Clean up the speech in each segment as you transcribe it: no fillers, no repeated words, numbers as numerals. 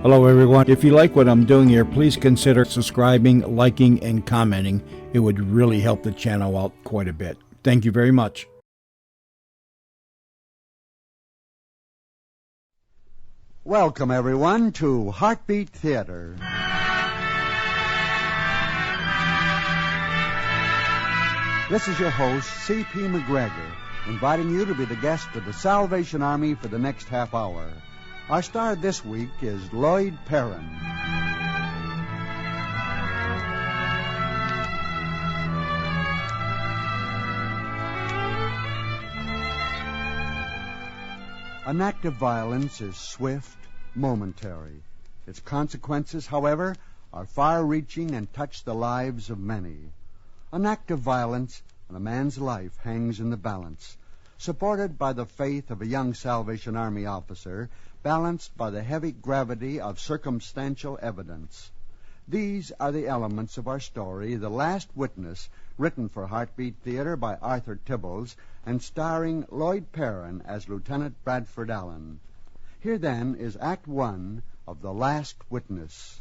Hello, everyone. If you like what I'm doing here, please consider subscribing, liking, and commenting. It would really help the channel out quite a bit. Thank you very much. Welcome, everyone, to Heartbeat Theater. This is your host, C.P. McGregor, inviting you to be the guest of the Salvation Army for the next half hour. Our star this week is Lloyd Perrin. An act of violence is swift, momentary. Its consequences, however, are far-reaching and touch the lives of many. An act of violence and a man's life hangs in the balance, supported by the faith of a young Salvation Army officer, balanced by the heavy gravity of circumstantial evidence. These are the elements of our story, The Last Witness, written for Heartbeat Theater by Arthur Tibbles and starring Lloyd Perrin as Lieutenant Bradford Allen. Here, then, is Act One of The Last Witness.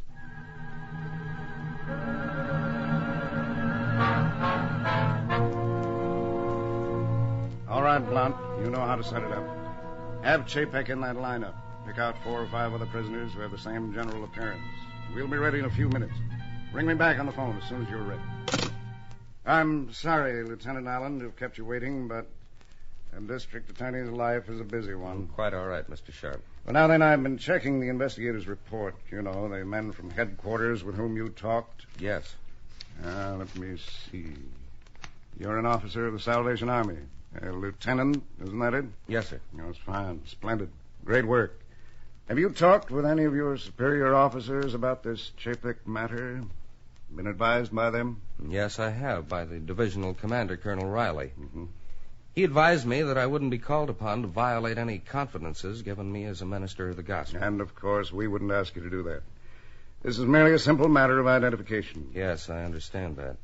All right, Blunt, you know how to set it up. Have Chapek in that lineup. Pick out 4 or 5 other prisoners who have the same general appearance. We'll be ready in a few minutes. Bring me back on the phone as soon as you're ready. I'm sorry, Lieutenant Allen, to have kept you waiting, but a district attorney's life is a busy one. Quite all right, Mr. Sharp. Well, now then, I've been checking the investigator's report. You know, the men from headquarters with whom you talked. Yes. Let me see. You're an officer of the Salvation Army. Lieutenant, isn't that it? Yes, sir. That's fine. Splendid. Great work. Have you talked with any of your superior officers about this Chapek matter? Been advised by them? Yes, I have, by the divisional commander, Colonel Riley. Mm-hmm. He advised me that I wouldn't be called upon to violate any confidences given me as a minister of the gospel. And, of course, we wouldn't ask you to do that. This is merely a simple matter of identification. Yes, I understand that.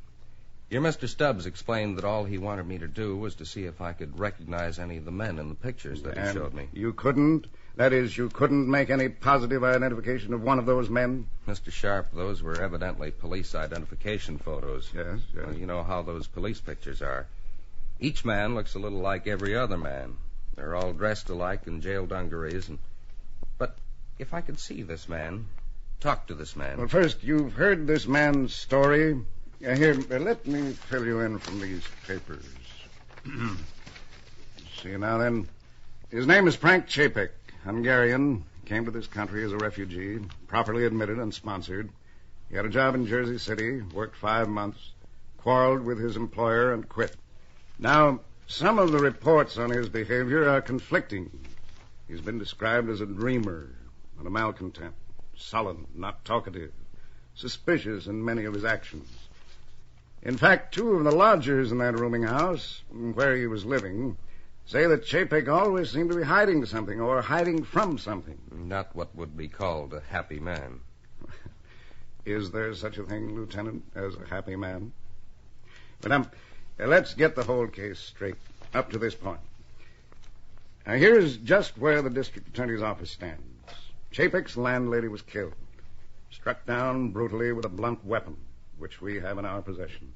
Your Mr. Stubbs explained that all he wanted me to do was to see if I could recognize any of the men in the pictures that he showed me. You couldn't? That is, you couldn't make any positive identification of one of those men? Mr. Sharp, those were evidently police identification photos. Yes. Well, you know how those police pictures are. Each man looks a little like every other man. They're all dressed alike in jail dungarees. But if I could see this man, talk to this man... Well, first, you've heard this man's story. Here, let me fill you in from these papers. See now, then. His name is Frank Chapek, Hungarian. Came to this country as a refugee, properly admitted and sponsored. He had a job in Jersey City, worked 5 months, quarreled with his employer, and quit. Now, some of the reports on his behavior are conflicting. He's been described as a dreamer and a malcontent, sullen, not talkative, suspicious in many of his actions. In fact, 2 of the lodgers in that rooming house, where he was living, say that Chapek always seemed to be hiding something or hiding from something. Not what would be called a happy man. Is there such a thing, Lieutenant, as a happy man? But let's get the whole case straight up to this point. Now, here's just where the district attorney's office stands. Chapek's landlady was killed, struck down brutally with a blunt weapon, which we have in our possession.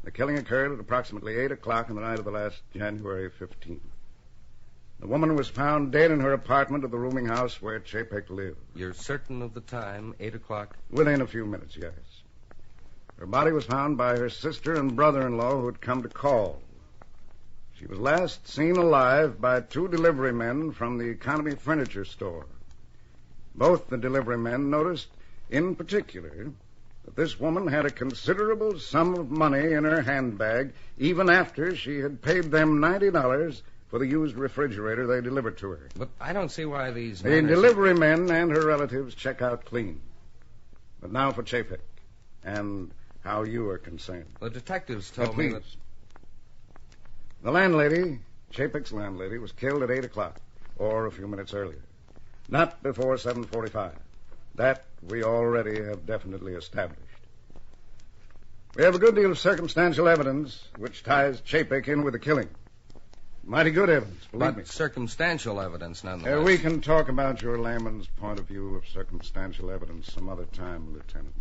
The killing occurred at approximately 8 o'clock on the night of the last January 15th. The woman was found dead in her apartment of the rooming house where Chapek lived. You're certain of the time, 8 o'clock? Within a few minutes, yes. Her body was found by her sister and brother-in-law who had come to call. She was last seen alive by 2 delivery men from the Economy Furniture Store. Both the delivery men noticed, in particular, that this woman had a considerable sum of money in her handbag, even after she had paid them $90 for the used refrigerator they delivered to her. But I don't see why these The men delivery men and her relatives check out clean. But now for Chapek, and how you are concerned. The detectives told me that... The landlady, Chapek's landlady, was killed at 8 o'clock, or a few minutes earlier. Not before 7:45. That we already have definitely established. We have a good deal of circumstantial evidence which ties Chapek in with the killing. Mighty good evidence, believe But me. circumstantial evidence, nonetheless. We can talk about your layman's point of view of circumstantial evidence some other time, Lieutenant.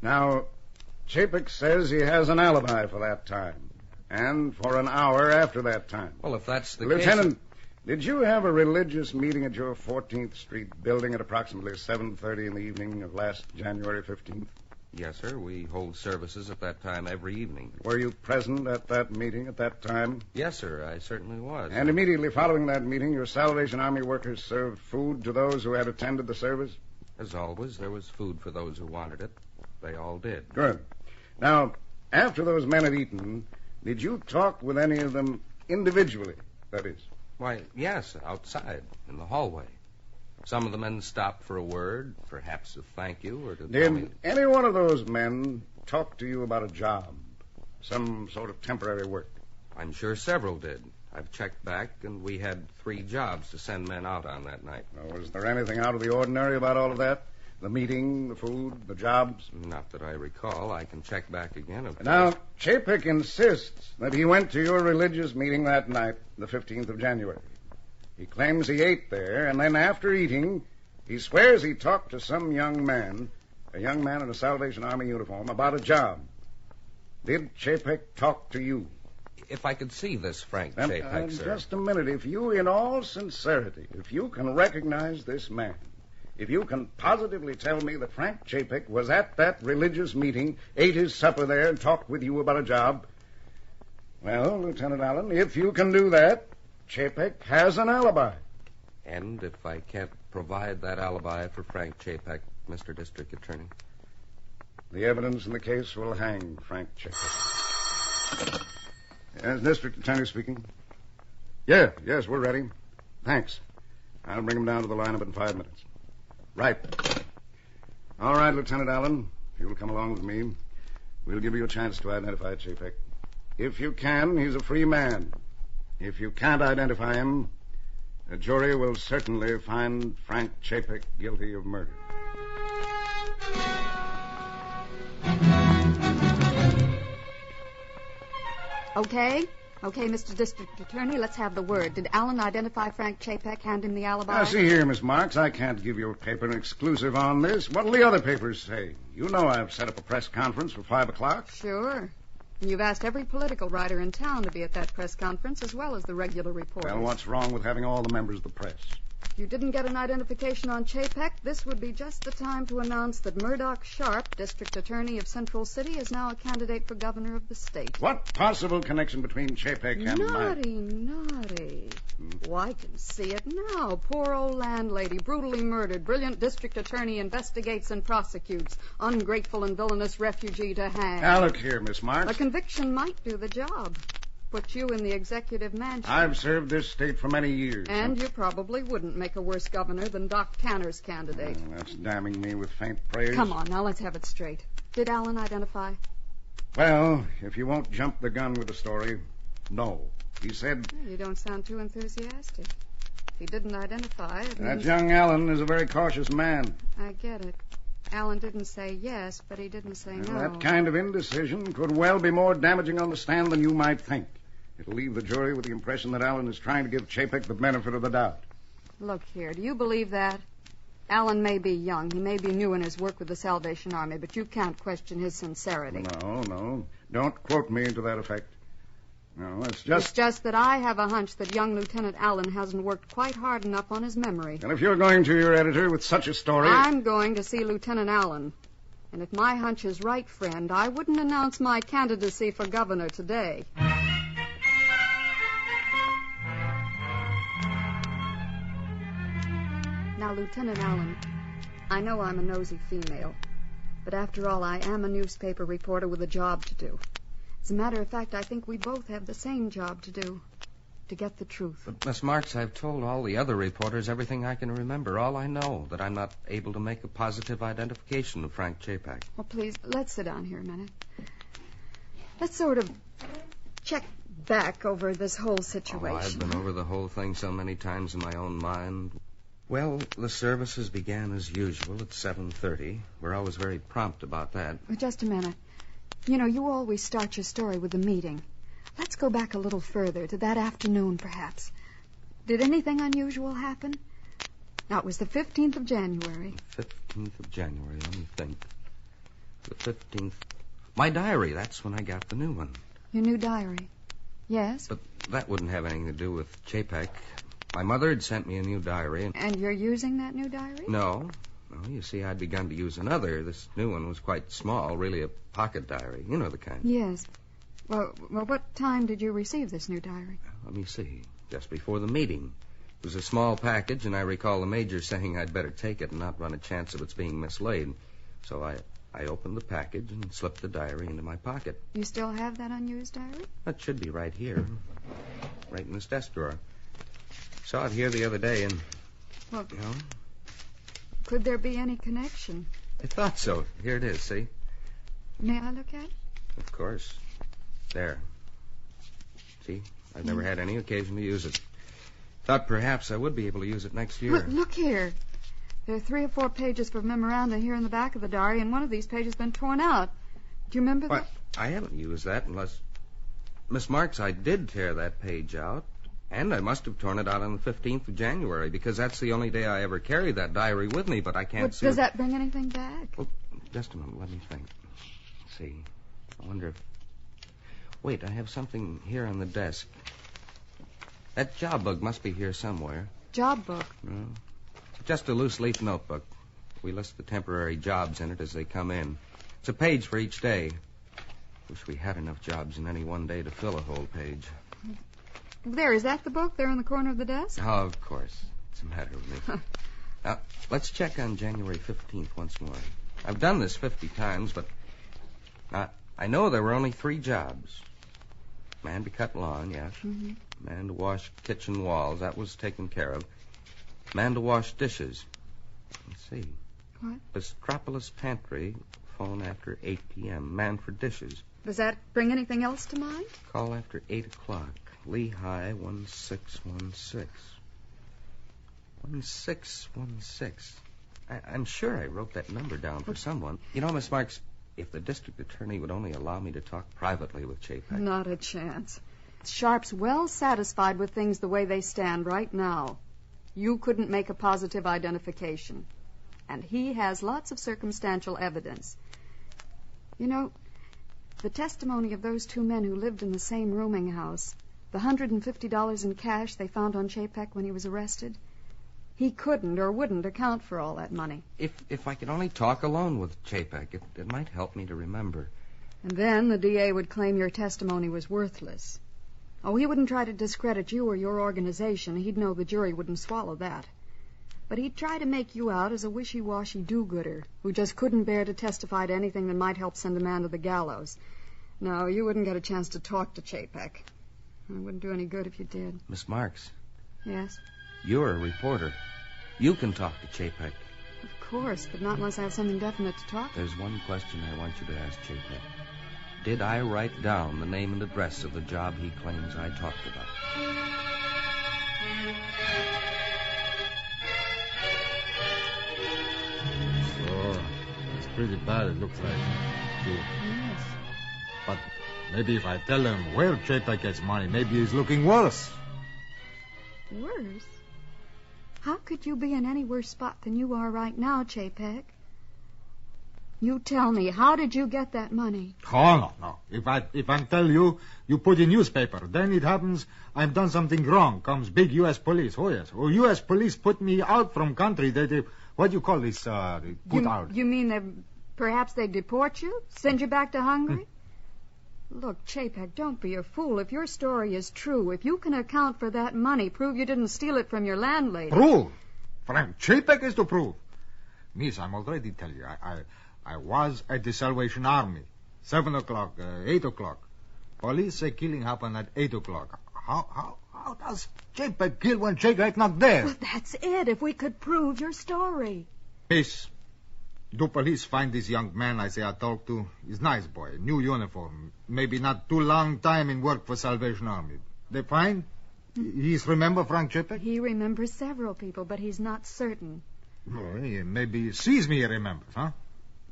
Now, Chapek says he has an alibi for that time, and for an hour after that time. Well, if that's the Lieutenant, did you have a religious meeting at your 14th Street building at approximately 7:30 in the evening of last January 15th? Yes, sir. We hold services at that time every evening. Were you present at that meeting at that time? Yes, sir. I certainly was. And immediately following that meeting, your Salvation Army workers served food to those who had attended the service? As always, there was food for those who wanted it. They all did. Good. Now, after those men had eaten, did you talk with any of them individually, that is? Why, yes, outside, in the hallway. Some of the men stopped for a word, perhaps a thank you, or to tell me... Did any one of those men talk to you about a job, some sort of temporary work? I'm sure several did. I've checked back, and we had 3 jobs to send men out on that night. Now, was there anything out of the ordinary about all of that? The meeting, the food, the jobs? Not that I recall. I can check back again. Of Now, course. Chapek insists that he went to your religious meeting that night, the 15th of January. He claims he ate there, and then after eating, he swears he talked to some young man, a young man in a Salvation Army uniform, about a job. Did Chapek talk to you? If I could see this Frank Chapek, sir. Just a minute. If you, in all sincerity, if you can recognize this man, if you can positively tell me that Frank Chapek was at that religious meeting, ate his supper there, and talked with you about a job, well, Lieutenant Allen, if you can do that, Chapek has an alibi. And if I can't provide that alibi for Frank Chapek, Mr. District Attorney? The evidence in the case will hang Frank Chapek. Yes, District Attorney speaking. Yes, we're ready. Thanks. I'll bring him down to the lineup in 5 minutes. Right. All right, Lieutenant Allen, if you'll come along with me, we'll give you a chance to identify Chapek. If you can, he's a free man. If you can't identify him, a jury will certainly find Frank Chapek guilty of murder. Okay, Mr. District Attorney, let's have the word. Did Allen identify Frank Chapek, hand him the alibi? Now, see here, Miss Marks, I can't give your paper an exclusive on this. What'll the other papers say? You know I've set up a press conference for 5 o'clock. Sure. And you've asked every political writer in town to be at that press conference, as well as the regular reporters. Well, what's wrong with having all the members of the press? If you didn't get an identification on Chapek, this would be just the time to announce that Murdoch Sharp, District Attorney of Central City, is now a candidate for governor of the state. What possible connection between Chapek and Naughty. Oh, I can see it now. Poor old landlady, brutally murdered. Brilliant district attorney investigates and prosecutes. Ungrateful and villainous refugee to hang. Now, look here, Miss Marks. A conviction might do the job. Put you in the executive mansion. I've served this state for many years. And you probably wouldn't make a worse governor than Doc Tanner's candidate. That's damning me with faint praise. Come on, now let's have it straight. Did Allen identify? Well, if you won't jump the gun with the story, no. He said... You don't sound too enthusiastic. If he didn't identify, it That means... young Allen is a very cautious man. I get it. Allen didn't say yes, but he didn't say no. That kind of indecision could well be more damaging on the stand than you might think. It'll leave the jury with the impression that Allen is trying to give Chapek the benefit of the doubt. Look here, do you believe that? Allen may be young, he may be new in his work with the Salvation Army, but you can't question his sincerity. No. Don't quote me to that effect. No, It's just that I have a hunch that young Lieutenant Allen hasn't worked quite hard enough on his memory. And if you're going to your editor with such a story... I'm going to see Lieutenant Allen. And if my hunch is right, friend, I wouldn't announce my candidacy for governor today. Now, Lieutenant Allen, I know I'm a nosy female, but after all, I am a newspaper reporter with a job to do. As a matter of fact, I think we both have the same job to do, to get the truth. But, Miss Marks, I've told all the other reporters everything I can remember. All I know, that I'm not able to make a positive identification of Frank Chapek. Well, please, let's sit down here a minute. Let's sort of check back over this whole situation. Oh, I've been over the whole thing so many times in my own mind. Well, the services began as usual at 7:30. We're always very prompt about that. Just a minute. You know, you always start your story with the meeting. Let's go back a little further, to that afternoon, perhaps. Did anything unusual happen? Now, it was the 15th of January. 15th of January, let me think. The 15th. My diary, that's when I got the new one. Your new diary? Yes. But that wouldn't have anything to do with Chapek. My mother had sent me a new diary. And you're using that new diary? No. No, you see, I'd begun to use another. This new one was quite small, really a pocket diary. You know the kind. Yes. Well, what time did you receive this new diary? Let me see. Just before the meeting. It was a small package, and I recall the major saying I'd better take it and not run a chance of its being mislaid. So I opened the package and slipped the diary into my pocket. You still have that unused diary? That should be right here. Right in this desk drawer. Saw it here the other day, and... Well, you know, could there be any connection? I thought so. Here it is, see? May I look at it? Of course. There. See? I've never had any occasion to use it. Thought perhaps I would be able to use it next year. Look here. There are 3 or 4 pages for memoranda here in the back of the diary, and one of these pages has been torn out. Do you remember that? I haven't used that unless... Miss Marks, I did tear that page out, and I must have torn it out on the 15th of January, because that's the only day I ever carried that diary with me, but I can't see... Does that bring anything back? Oh, just a moment, let me think. Let's see. I wonder if... Wait, I have something here on the desk. That job book must be here somewhere. Job book? No. Just a loose leaf notebook. We list the temporary jobs in it as they come in. It's a page for each day. Wish we had enough jobs in any one day to fill a whole page. There, is that the book there in the corner of the desk? Oh, of course. It's the matter with me. Now, let's check on January 15th once more. I've done this 50 times, but I know there were only 3 jobs. Man to cut lawn, yes. Mm-hmm. Man to wash kitchen walls, that was taken care of. Man to wash dishes. Let's see. What? Bistropolis Pantry, phone after 8 p.m. Man for dishes. Does that bring anything else to mind? Call after 8 o'clock. Lehigh 1616. 1616. I'm sure I wrote that number down for someone. You know, Miss Marks, if the district attorney would only allow me to talk privately with Chapek. Not a chance. Sharp's well satisfied with things the way they stand right now. You couldn't make a positive identification. And he has lots of circumstantial evidence. You know, the testimony of those 2 men who lived in the same rooming house, the $150 in cash they found on Chapek when he was arrested, he couldn't or wouldn't account for all that money. If I could only talk alone with Chapek, it might help me to remember. And then the DA would claim your testimony was worthless. Oh, he wouldn't try to discredit you or your organization. He'd know the jury wouldn't swallow that. But he'd try to make you out as a wishy-washy do-gooder who just couldn't bear to testify to anything that might help send a man to the gallows. No, you wouldn't get a chance to talk to Chapek. It wouldn't do any good if you did. Miss Marks. Yes? You're a reporter. You can talk to Chapek. Of course, but not unless I have something definite to talk. There's one question I want you to ask Chapek. Did I write down the name and address of the job he claims I talked about? So, it's pretty bad, it looks like. Yes. But maybe if I tell him where Chapek gets money, maybe he's looking worse. Worse? How could you be in any worse spot than you are right now, Chapek? You tell me, how did you get that money? Oh, no. If I tell you, you put in newspaper. Then it happens I've done something wrong. Comes big U.S. police. Oh, yes. Oh, U.S. police put me out from country. They what do you call this? They put out. You mean perhaps they deport you? Send you back to Hungary? Look, Chapek, don't be a fool. If your story is true, if you can account for that money, prove you didn't steal it from your landlady. Prove? Frank Chapek is to prove. Miss, I'm already tell you. I was at the Salvation Army. 7 o'clock, 8 o'clock. Police say killing happened at 8 o'clock. How does Chapek kill when Chapek not there? Well, that's it. If we could prove your story. Miss, do police find this young man I say I talked to? He's nice boy, new uniform. Maybe not too long time in work for Salvation Army. They find? He's remember Frank Chapek? He remembers several people, but he's not certain. Oh, maybe he sees me, he remembers, huh?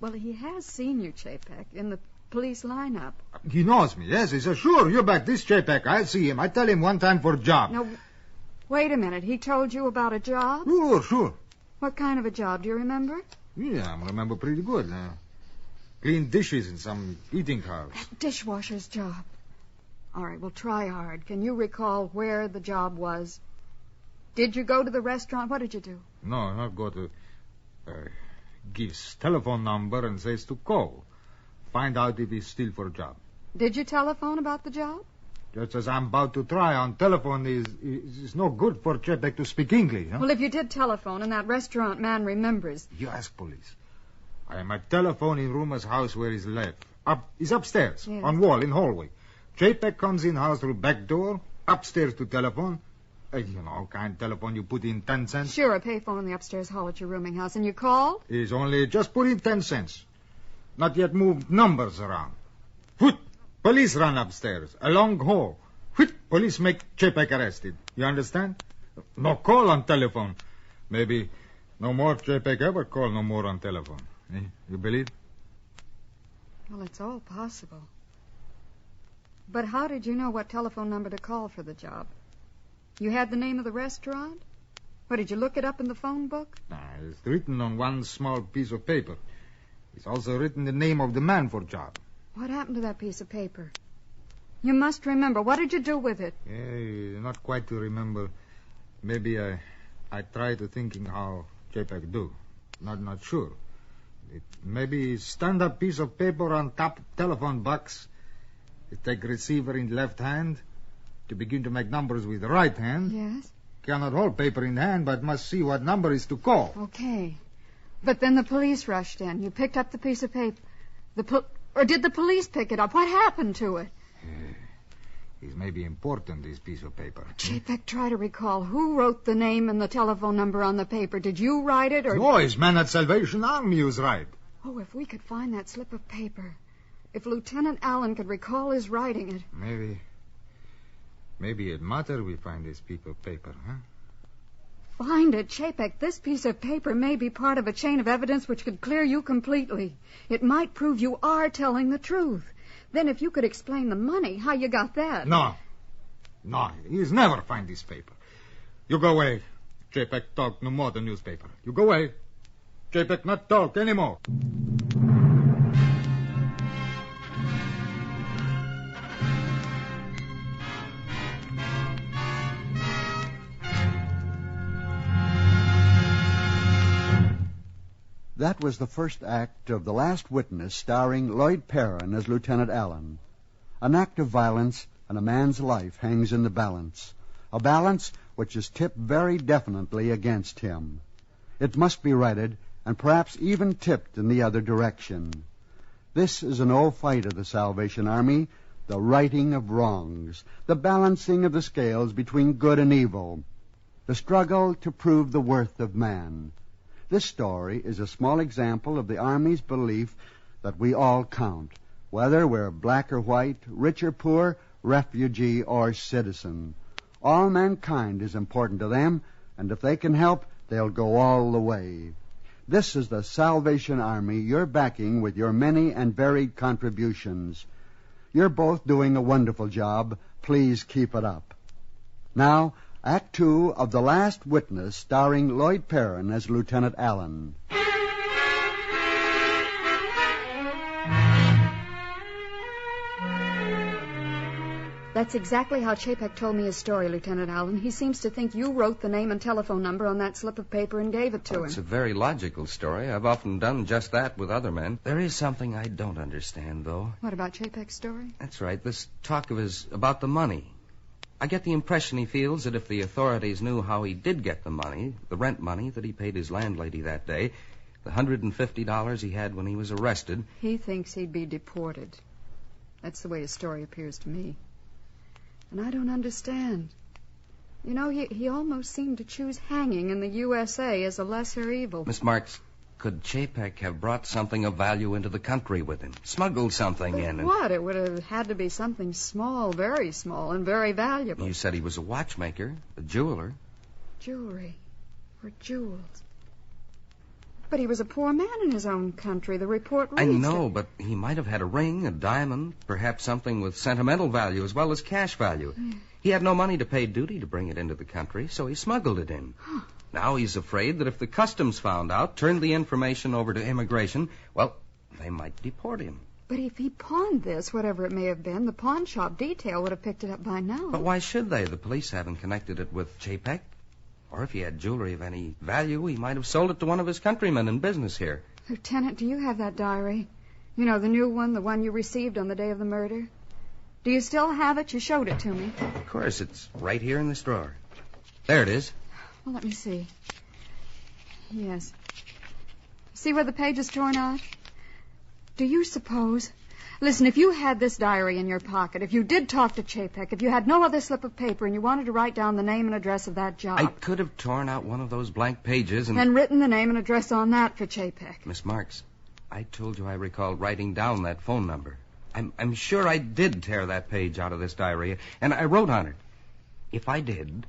Well, he has seen you, Chapek, in the police lineup. He knows me, yes. He says, sure, you bet this Chapek. I'll see him. I tell him one time for a job. Now, wait a minute. He told you about a job? Sure. What kind of a job? Do you remember? Yeah, I remember pretty good. Clean dishes in some eating house. That dishwasher's job. All right, well, try hard. Can you recall where the job was? Did you go to the restaurant? What did you do? No, not go to... gives telephone number and says to call. Find out if he's still for a job. Did you telephone about the job? Just as I'm about to try on telephone is no good for Chapek to speak English. Huh? Well, if you did telephone and that restaurant man remembers... You ask police. I am at telephone in Ruma's house where he's left. He's upstairs, Yes. on wall, in hallway. Chapek comes in house through back door, upstairs to telephone. Kind of telephone you put in 10 cents. Sure, a payphone in the upstairs hall at your rooming house. And you call? He's only just put in 10 cents. Not yet moved numbers around. Put police run upstairs, a long hall. Police make Chapek arrested. You understand? No call on telephone. Maybe no more Chapek ever call no more on telephone. You believe? Well, it's all possible. But how did you know what telephone number to call for the job? You had the name of the restaurant? What, did you look it up in the phone book? It's written on one small piece of paper. It's also written the name of the man for job. What happened to that piece of paper? You must remember. What did you do with it? Not quite to remember. Maybe I try to thinking how Chapek do. Not sure. Maybe stand up piece of paper on top telephone box. Take receiver in left hand. To begin to make numbers with the right hand. Yes? Cannot hold paper in hand, but must see what number is to call. Okay. But then the police rushed in. You picked up the piece of paper. Or did the police pick it up? What happened to it? It may be important, this piece of paper. Chapek, try to recall. Who wrote the name and the telephone number on the paper? Did you write it, or... No, his man at Salvation Army was right. Oh, if we could find that slip of paper. If Lieutenant Allen could recall his writing it. Maybe it matter we find this piece of paper, huh? Find it, Chapek. This piece of paper may be part of a chain of evidence which could clear you completely. It might prove you are telling the truth. Then if you could explain the money, how you got that. No, he's never find this paper. You go away. Chapek talk no more the newspaper. You go away. Chapek not talk anymore. That was the first act of The Last Witness, starring Lloyd Perrin as Lieutenant Allen. An act of violence and a man's life hangs in the balance, a balance which is tipped very definitely against him. It must be righted, and perhaps even tipped in the other direction. This is an old fight of the Salvation Army, the righting of wrongs, the balancing of the scales between good and evil, the struggle to prove the worth of man. This story is a small example of the Army's belief that we all count, whether we're black or white, rich or poor, refugee or citizen. All mankind is important to them, and if they can help, they'll go all the way. This is the Salvation Army you're backing with your many and varied contributions. You're both doing a wonderful job. Please keep it up. Now, Act 2 of The Last Witness, starring Lloyd Perrin as Lieutenant Allen. That's exactly how Chapek told me his story, Lieutenant Allen. He seems to think you wrote the name and telephone number on that slip of paper and gave it to him. It's a very logical story. I've often done just that with other men. There is something I don't understand, though. What about Chapek's story? That's right. This talk of his about the money. I get the impression he feels that if the authorities knew how he did get the money, the rent money that he paid his landlady that day, the $150 he had when he was arrested... He thinks he'd be deported. That's the way his story appears to me. And I don't understand. You know, he almost seemed to choose hanging in the USA as a lesser evil. Miss Marks, could Chapek have brought something of value into the country with him? Smuggled something in? And... What? It would have had to be something small, very small, and very valuable. You said he was a watchmaker, a jeweler. Jewelry. Or jewels. But he was a poor man in his own country. The report reads I know, that... but he might have had a ring, a diamond, perhaps something with sentimental value as well as cash value. He had no money to pay duty to bring it into the country, so he smuggled it in. Now he's afraid that if the customs found out, turned the information over to immigration, well, they might deport him. But if he pawned this, whatever it may have been, the pawn shop detail would have picked it up by now. But why should they? The police haven't connected it with Chapek. Or if he had jewelry of any value, he might have sold it to one of his countrymen in business here. Lieutenant, do you have that diary? You know, the new one, the one you received on the day of the murder? Do you still have it? You showed it to me. Of course, it's right here in this drawer. There it is. Well, let me see. Yes. See where the page is torn off? Do you suppose... Listen, if you had this diary in your pocket, if you did talk to Chapek, if you had no other slip of paper and you wanted to write down the name and address of that job... I could have torn out one of those blank pages and... And written the name and address on that for Chapek. Miss Marks, I told you I recalled writing down that phone number. I'm sure I did tear that page out of this diary, and I wrote on it. If I did...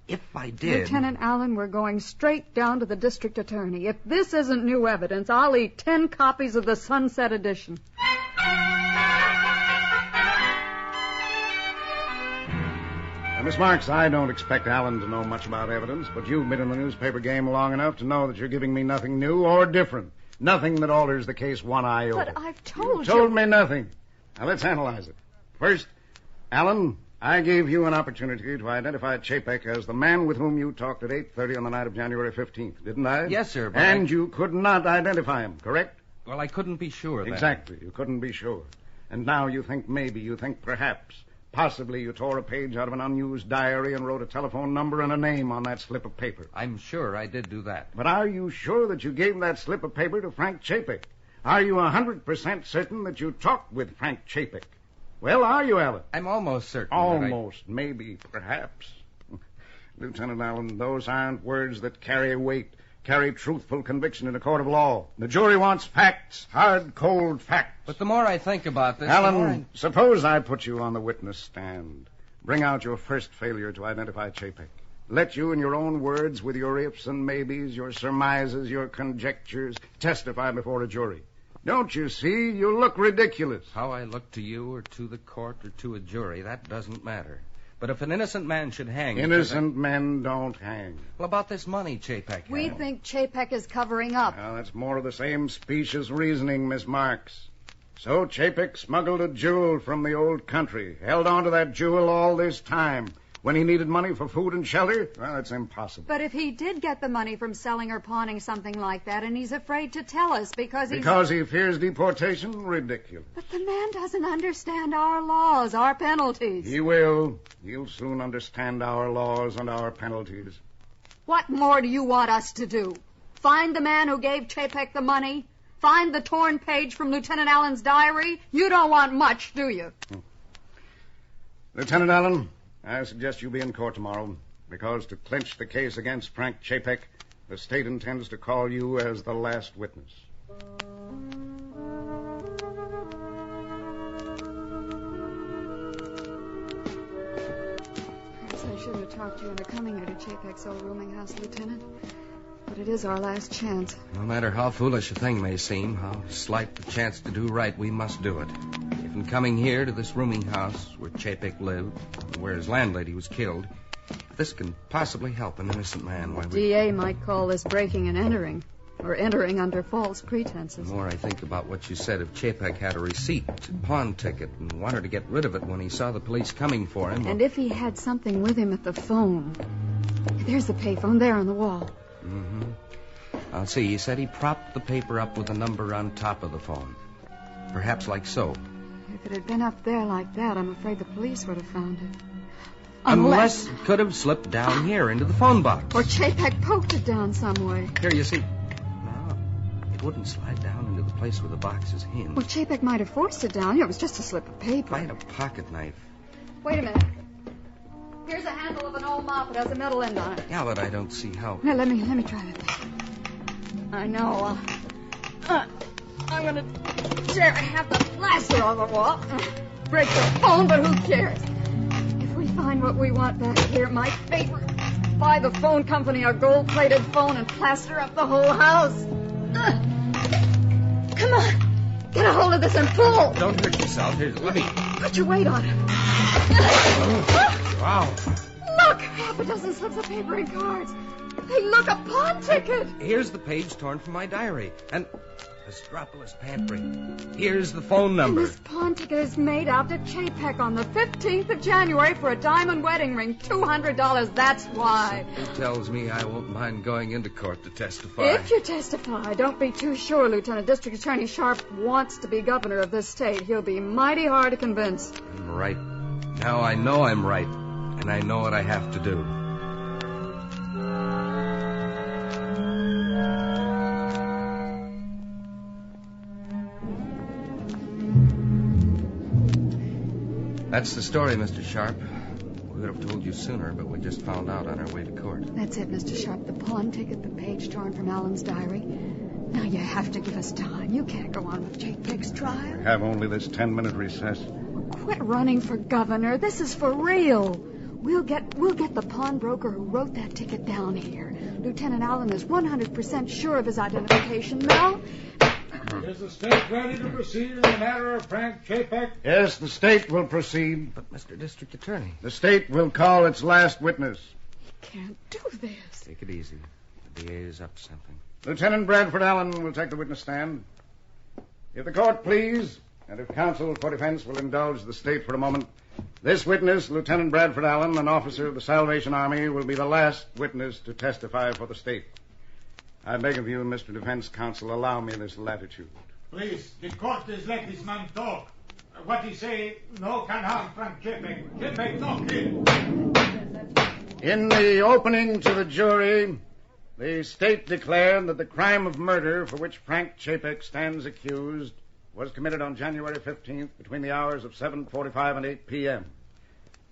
Lieutenant Allen, we're going straight down to the district attorney. If this isn't new evidence, I'll eat 10 copies of the Sunset Edition. Now, Miss Marks, I don't expect Allen to know much about evidence, but you've been in the newspaper game long enough to know that you're giving me nothing new or different. Nothing that alters the case one iota. But I've told you... Told me nothing. Now, let's analyze it. First, Allen, I gave you an opportunity to identify Chapek as the man with whom you talked at 8:30 on the night of January 15th, didn't I? Yes, sir, but And you could not identify him, correct? Well, I couldn't be sure then. Exactly. You couldn't be sure. And now you think maybe, you think perhaps, possibly you tore a page out of an unused diary and wrote a telephone number and a name on that slip of paper. I'm sure I did do that. But are you sure that you gave that slip of paper to Frank Chapek? Are you 100% certain that you talked with Frank Chapek? Well, are you, Allen? I'm almost certain. Almost, maybe, perhaps. Lieutenant Allen, those aren't words that carry weight, carry truthful conviction in a court of law. The jury wants facts, hard, cold facts. But the more I think about this, Allen, suppose I put you on the witness stand. Bring out your first failure to identify Chapek. Let you, in your own words, with your ifs and maybes, your surmises, your conjectures, testify before a jury. Don't you see? You look ridiculous. How I look to you or to the court or to a jury, that doesn't matter. But if an innocent man should hang... Innocent men don't hang. Well, about this money Chapek had. We think Chapek is covering up. Well, that's more of the same specious reasoning, Miss Marks. So Chapek smuggled a jewel from the old country, held on to that jewel all this time. When he needed money for food and shelter, well, it's impossible. But if he did get the money from selling or pawning something like that, and he's afraid to tell us because he's... Because he fears deportation? Ridiculous. But the man doesn't understand our laws, our penalties. He will. He'll soon understand our laws and our penalties. What more do you want us to do? Find the man who gave Chapek the money? Find the torn page from Lieutenant Allen's diary? You don't want much, do you? Lieutenant Allen, I suggest you be in court tomorrow, because to clinch the case against Frank Chapek, the state intends to call you as the last witness. Perhaps I shouldn't have talked you into coming here to Chapek's old rooming house, Lieutenant. But it is our last chance. No matter how foolish a thing may seem, how slight the chance to do right, we must do it. If in coming here to this rooming house where Chapek lived, and where his landlady was killed, if this can possibly help an innocent man, why we... DA might call this breaking and entering, or entering under false pretenses. The more I think about what you said, if Chapek had a receipt, pawn ticket, and wanted to get rid of it when he saw the police coming for him... And if he had something with him at the phone. There's the payphone there on the wall. Mm-hmm. I'll see. He said he propped the paper up with a number on top of the phone. Perhaps like so. If it had been up there like that, I'm afraid the police would have found it. Unless it could have slipped down here into the phone box. Or Chapek poked it down some way. Here, you see. No, it wouldn't slide down into the place where the box is hinged. Well, Chapek might have forced it down. It was just a slip of paper. If I had a pocket knife. Wait a minute. Here's a handle of an old mop. It has a metal end on it. Yeah, but I don't see how. Now, let me try that thing. I know. I'm going to tear half the plaster on the wall. Break the phone, but who cares? If we find what we want back here, my favorite, buy the phone company a gold-plated phone and plaster up the whole house. Come on. Get a hold of this and pull. Don't hurt yourself. Here, let me... Put your weight on it. Wow. Look, half a dozen slips of paper and cards. Hey, look, a pawn ticket. Here's the page torn from my diary. And the strapless pantry. Here's the phone number. And this pawn ticket is made out to Chapek on the 15th of January for a diamond wedding ring. $200, that's why. It tells me I won't mind going into court to testify. If you testify, don't be too sure Lieutenant District Attorney Sharp wants to be governor of this state. He'll be mighty hard to convince. I'm right. Now I know I'm right. And I know what I have to do. That's the story, Mr. Sharp. We would have told you sooner, but we just found out on our way to court. That's it, Mr. Sharp. The pawn ticket, the page torn from Alan's diary. Now you have to give us time. You can't go on with Chapek's trial. We have only this 10-minute recess. Quit running for governor. This is for real. We'll get the pawnbroker who wrote that ticket down here. Lieutenant Allen is 100% sure of his identification. Mel? Is the state ready to proceed in the matter of Frank Chapek? Yes, the state will proceed. But, Mr. District Attorney... The state will call its last witness. Can't do this. Take it easy. The DA is up to something. Lieutenant Bradford Allen will take the witness stand. If the court please, and if counsel for defense will indulge the state for a moment, this witness, Lieutenant Bradford Allen, an officer of the Salvation Army, will be the last witness to testify for the state. I beg of you, Mr. Defense Counsel, allow me this latitude. Please, the court is let this man talk. What he say, no can harm Frank Chapek. Chapek no kill. In the opening to the jury, the state declared that the crime of murder for which Frank Chapek stands accused was committed on January 15th between the hours of 7:45 and 8 p.m.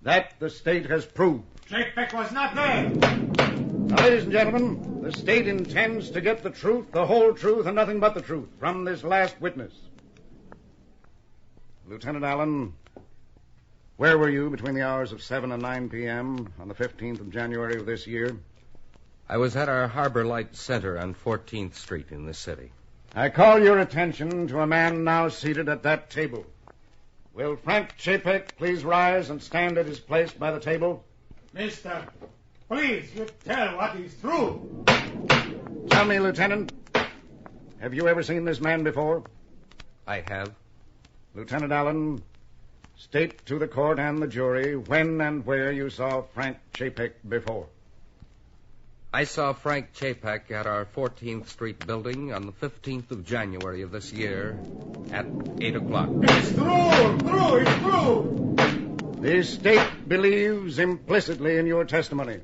That the state has proved. Chapek was not there. Now, ladies and gentlemen, the state intends to get the truth, the whole truth, and nothing but the truth from this last witness. Lieutenant Allen, where were you between the hours of 7 and 9 p.m. on the 15th of January of this year? I was at our Harbor Light Center on 14th Street in the city. I call your attention to a man now seated at that table. Will Frank Chapek please rise and stand at his place by the table? Mister, please, you tell what is true. Tell me, Lieutenant, have you ever seen this man before? I have. Lieutenant Allen, state to the court and the jury when and where you saw Frank Chapek before. I saw Frank Chapek at our 14th Street building on the 15th of January of this year at 8 o'clock. It's true, it's true. The state believes implicitly in your testimony.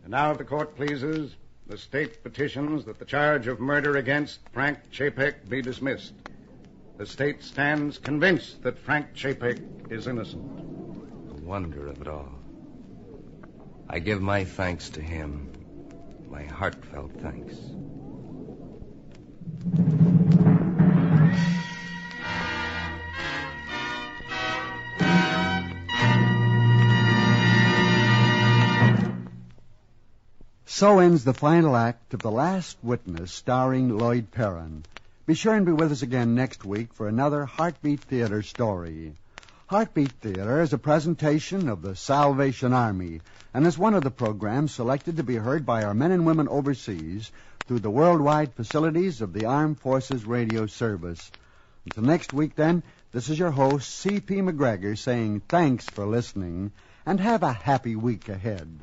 And now, if the court pleases, the state petitions that the charge of murder against Frank Chapek be dismissed. The state stands convinced that Frank Chapek is innocent. The wonder of it all. I give my thanks to him, my heartfelt thanks. So ends the final act of The Last Witness, starring Lloyd Perrin. Be sure and be with us again next week for another Heartbeat Theater story. Heartbeat Theater is a presentation of the Salvation Army and is one of the programs selected to be heard by our men and women overseas through the worldwide facilities of the Armed Forces Radio Service. Until next week, then, this is your host, C.P. McGregor, saying thanks for listening and have a happy week ahead.